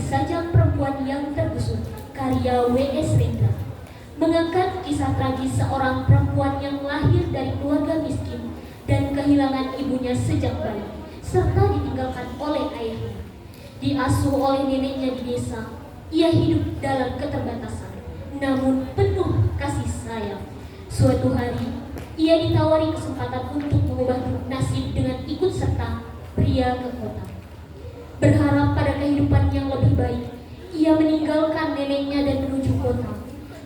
Sajak Perempuan yang Tergusur, karya W.S. Rendra, mengangkat kisah tragis seorang perempuan yang lahir dari keluarga miskin dan kehilangan ibunya sejak bayi, serta ditinggalkan oleh ayahnya. Diasuh oleh neneknya di desa, ia hidup dalam keterbatasan, namun penuh kasih sayang. Suatu hari, ia ditawari kesempatan untuk mengubah nasib dengan ikut serta pria ke kota. Berharap pada kehidupan yang lebih baik, ia meninggalkan neneknya dan menuju kota.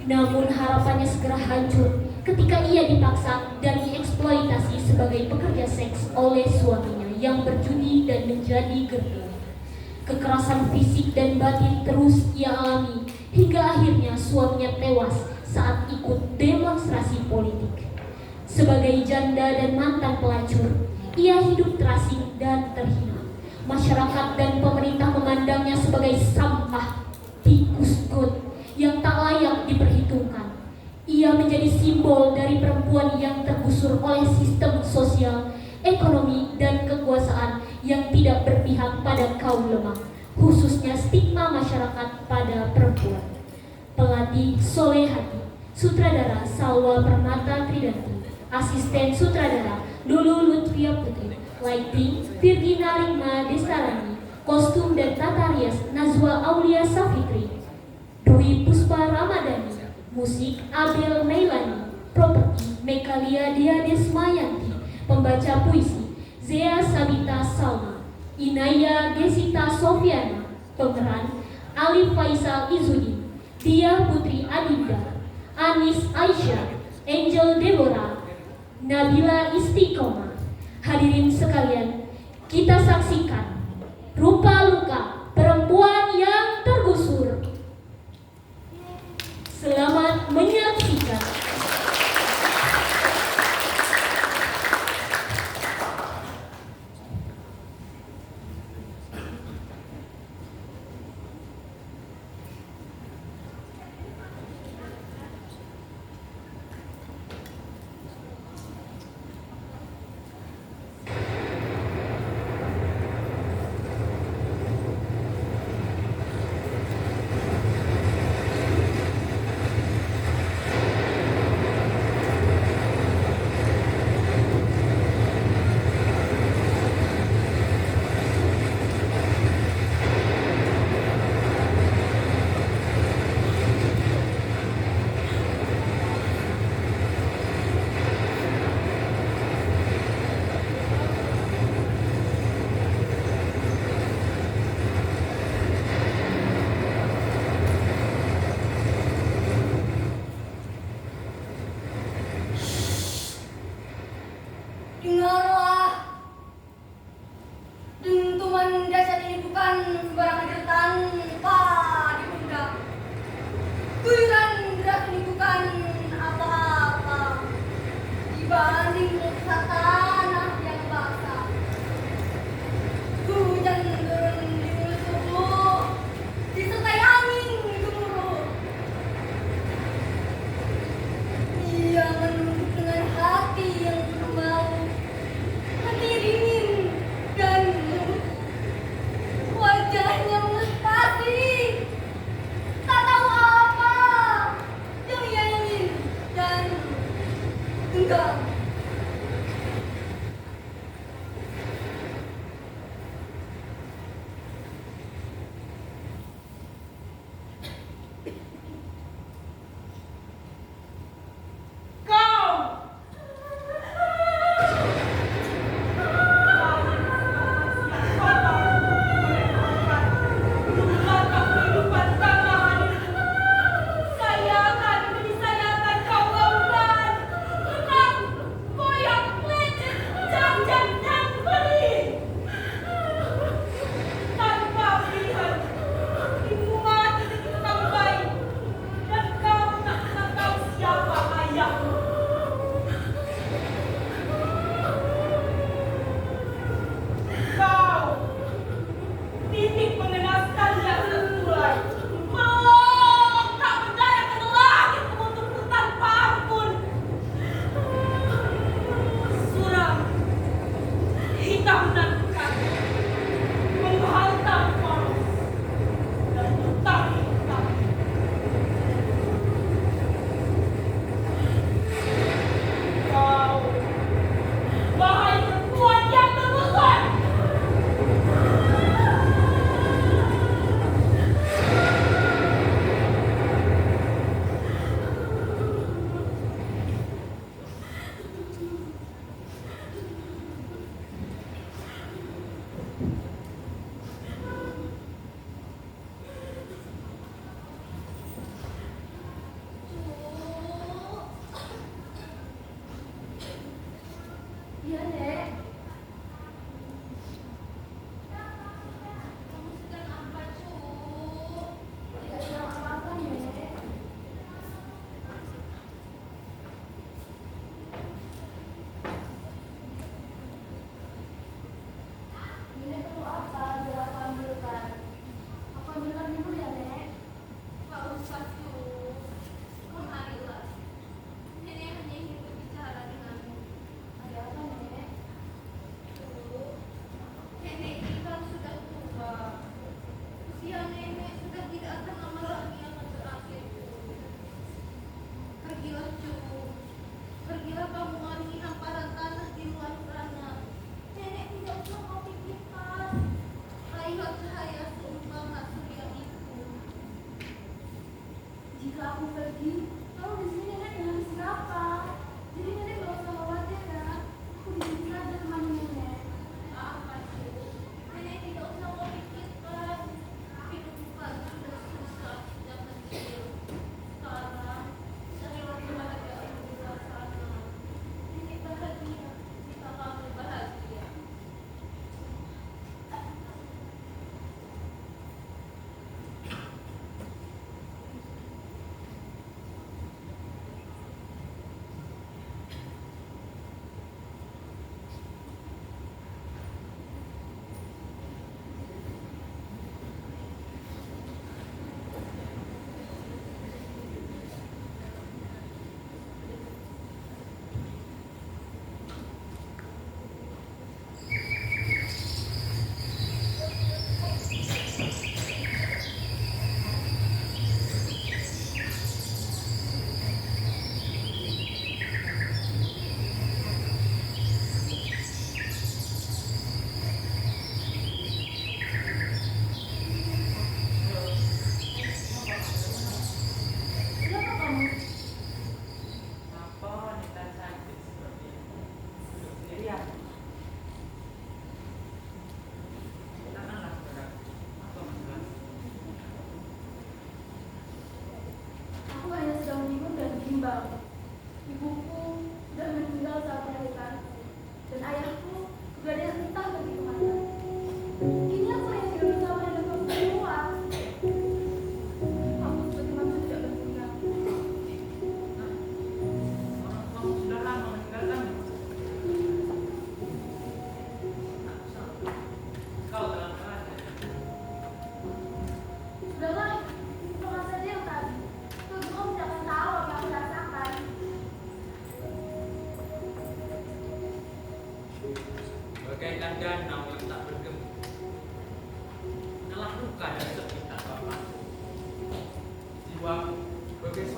Namun harapannya segera hancur ketika ia dipaksa dan dieksploitasi sebagai pekerja seks oleh suaminya yang berjudi dan menjadi gerbil. Kekerasan fisik dan batin terus ia alami hingga akhirnya suaminya tewas saat ikut demonstrasi politik. Sebagai janda dan mantan pelacur, ia hidup terasing dan terhina. Masyarakat dan pemerintah memandangnya sebagai sampah, tikus got yang tak layak diperhitungkan. Ia menjadi simbol dari perempuan yang tergusur oleh sistem sosial, ekonomi, dan kekuasaan yang tidak berpihak pada kaum lemah, khususnya stigma masyarakat pada perempuan. Pelatih Solehati, sutradara Salwa Permata Tridanti, asisten sutradara Lulu Lutfia Putri, lighting Virgina Lingma Destarani, kostum dan tata rias Nazwa Aulia Safitri, Dwi Puspa Ramadhani, musik Abel Nailani, properti Mekalia Diades Mayanti, pembaca puisi Zea Sabita Salma, Inaya Desita Sofiana, pemeran Alif Faisal Izudin, Dia Putri Adinda, Anis Aisyah, Angel Deborah, Nabila Istiqomah. Hadirin sekalian, kita saksikan Rupa Luka Perempuan yang Tergusur. Selamat menyaksikan.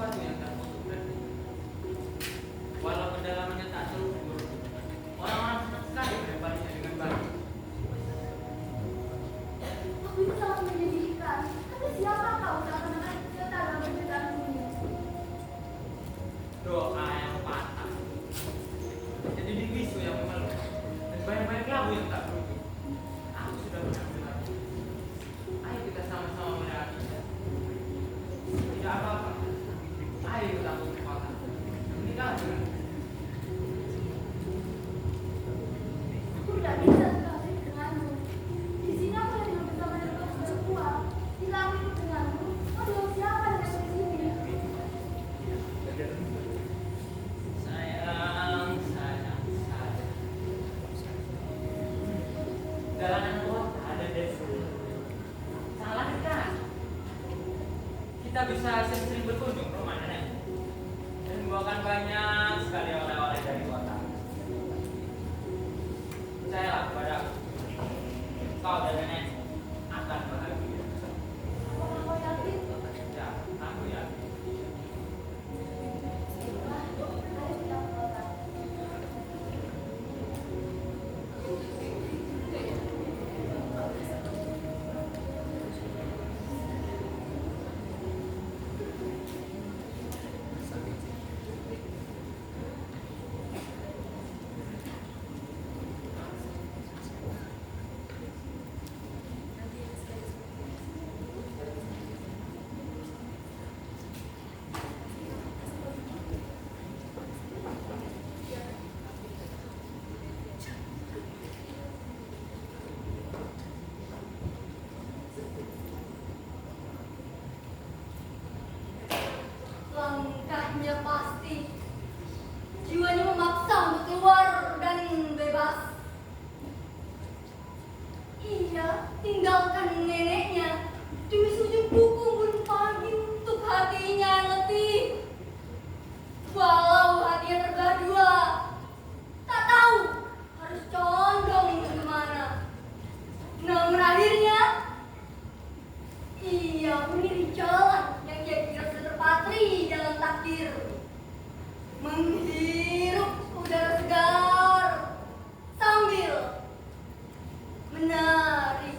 sesuatu yang tertutup dan walau kedalamannya tak terukur, orang-orang senang sekali melemparinya dengan batu. Aku itu sangat menyedihkan. Tapi siapa kau tak pernah kecil dalam perjalanan dunia? Doa yang patah, jadi bisu yang mengeluh, dan banyak-banyak labu yang tak berujung. Aku sudah benar-benar. Ayo kita sama-sama melewatinya. Tidak apa-apa. Ayo kita berkata. Menikah dengan Aku tidak bisa sekali denganmu. Di sini aku hanya bersama dengan berdua. Jika aku ikut denganmu, kau dengan siapa yang ada di sini? sayang. Jalanan kota ada desa. Sangatlah dekat. Kita bisa sering-sering berkunjung ke rumah nenek dan membawakan banyak sekali oleh-oleh dari kota. Percayalah kepadaku, kau dan nenek akan bahagia. Apakah kau yakin? Ya, aku yakin. Ayo kita ke kota. Langkahnya pasti. Jiwanya memaksa untuk keluar dan bebas. Ia tinggalkan neneknya demi seujung buku pun pagi untuk hatinya yang letih. Walau hatinya terbelah dua, tak tahu harus condong kemana. Namun akhirnya ia memilih jalan yang ia kira sudah terpatri dalam takdir. Menghirup udara segar sambil menari.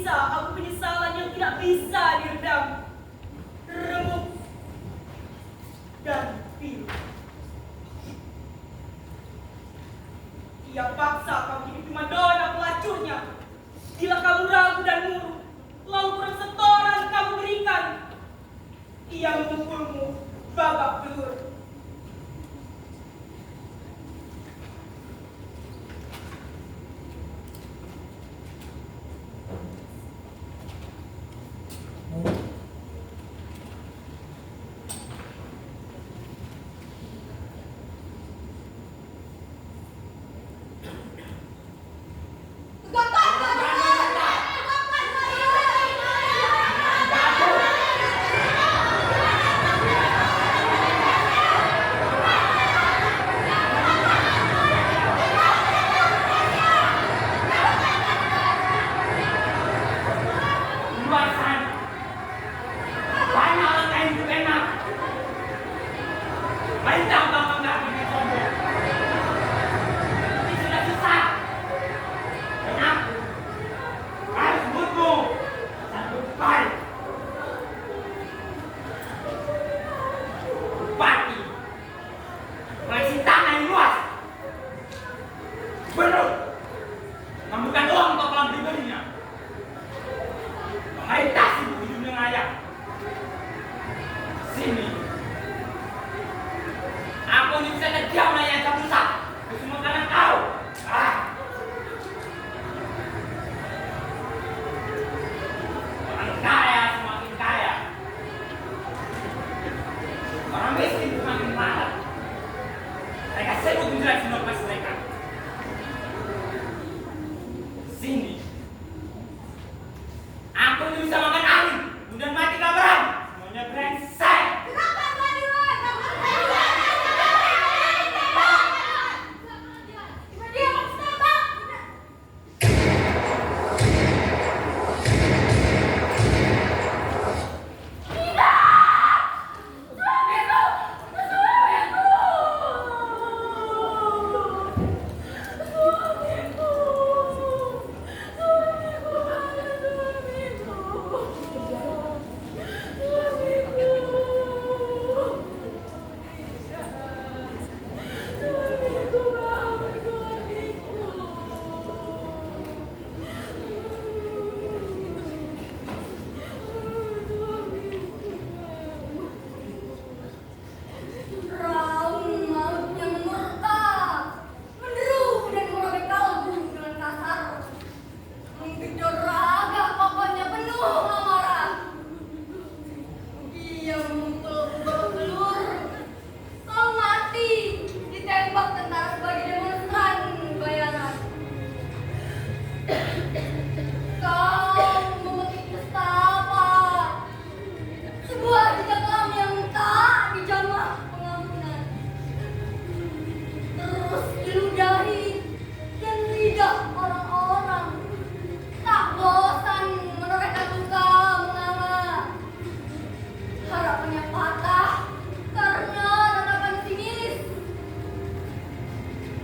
tersisa aku penyesalan yang tidak bisa diredam. Remuk dan pilu. Ia paksa kau hidup primadona pelacurnya. Bila kamu ragu dan murung, lalu kurang setoran kamu berikan. Ia memukulmu babak belur. Luar sana. Banyak orang yang hidup enak. Banyak bangkang lagi di sombong. Ini sudah susah. Dan aku harus butuh satu kali. Bupati masih tanah yang luas. Benar. Namun bukan uang untuk kolam pribadinya. Mayoritas ibu hidup dengan ayah. Sini. Aku ini bisa kejam ayah tak rusak. Itu semua karena kau. Orang kaya semakin kaya. Orang miskin semakin marah. Mereka sebut menjelaskan sinopsis mereka. Sini. Aku ini bisa makan angin, kemudian mati kelaparan. Semuanya brengsek.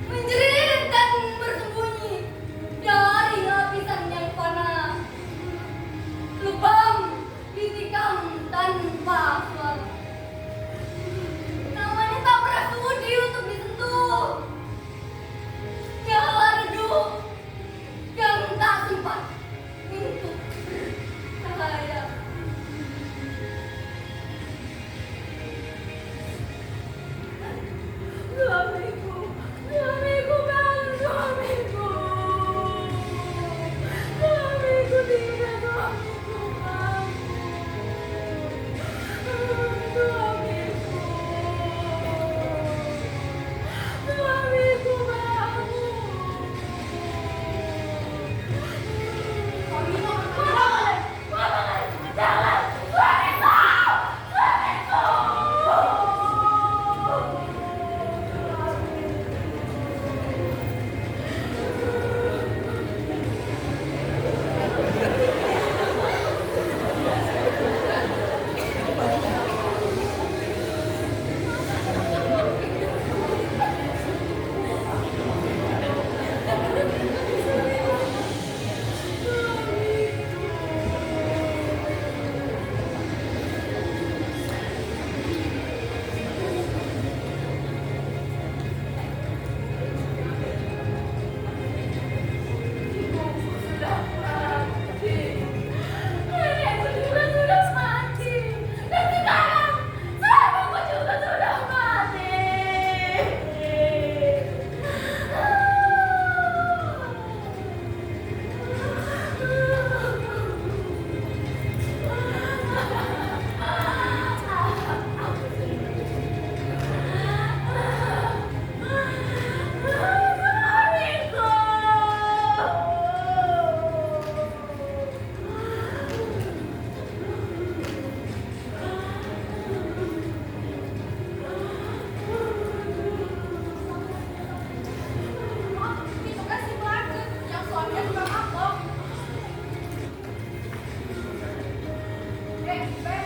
Menjerit dan bersembunyi dari lapisan yang panas. baik-baik